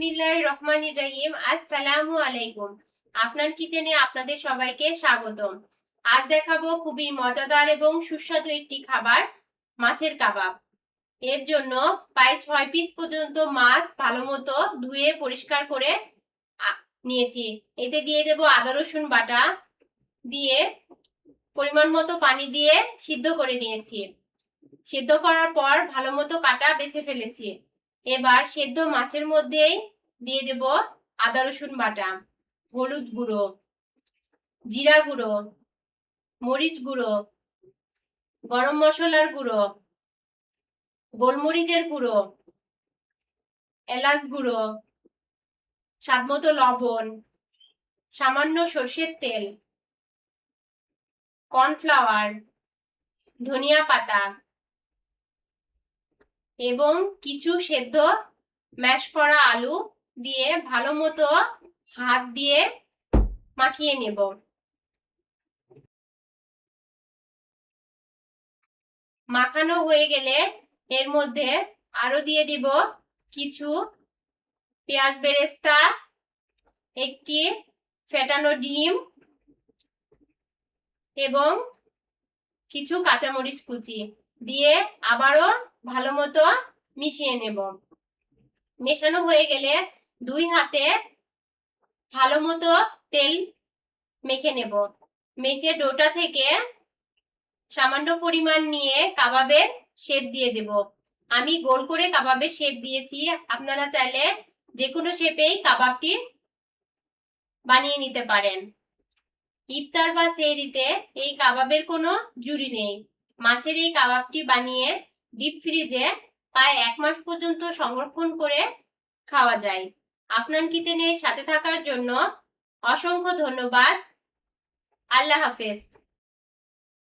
বিসমিল্লাহির রহমানির রহিম। আসসালামু আলাইকুম। আফনান কিচেনে আপনাদের সবাইকে স্বাগতম। আজ দেখাবো খুবই মজাদার এবং সুস্বাদু একটি খাবার, মাছের কাবাব। এর জন্য প্রায় 6 পিস পর্যন্ত মাছ ভালো মতো ধুয়ে পরিষ্কার করে নিয়েছি। এতে দিয়ে দেব আদা রসুন বাটা, দিয়ে পরিমাণ মতো পানি দিয়ে সিদ্ধ করে নিয়েছি। সিদ্ধ করার পর ভালো মতো কাটা বেছে ফেলেছি। এবার সেদ্ধ মাছের মধ্যেই দিয়ে দেব আদা রসুন বাটা, হলুদ গুঁড়ো, জিরা গুঁড়ো, মরিচ গুঁড়ো, গরম মশলার গুঁড়ো, গোলমরিচের গুঁড়ো, এলাচ গুঁড়ো, স্বাদমতো লবণ, সামান্য সর্ষের তেল, কর্নফ্লাওয়ার, ধনিয়া পাতা এবং কিছু সেদ্ধ ম্যাশ করা আলু দিয়ে ভালো মতো হাত দিয়ে মাখিয়ে নেব। মাখানো হয়ে গেলে এর মধ্যে আরো দিয়ে দিব কিছু পেঁয়াজ বেরেস্তা, একটি ফেটানো ডিম এবং কিছু কাঁচামরিচ কুচি দিয়ে আবারও ভালো মতো মিশিয়ে নেব। মেশানো হয়ে গেলে দুই হাতে ভালো মতো তেল মেখে নেব। মেখে ডোটা থেকে সামান্য পরিমাণ নিয়ে কাবাবের শেপ দিয়ে দেব। আমি গোল করে কাবাবের শেপ দিয়েছি, আপনারা চাইলে যে কোনো শেপেই কাবাবটি বানিয়ে নিতে পারেন। ইফতার বা সেহরিতে এই কাবাবের কোনো জুড়ি নেই। মাছের এই কাবাবটি বানিয়ে ডিপ ফ্রিজে প্রায় 1 মাস পর্যন্ত সংরক্ষণ করে খাওয়া যায়। আফনান কিচেনের সাথে থাকার জন্য অসংখ্য ধন্যবাদ। আল্লাহ হাফেজ।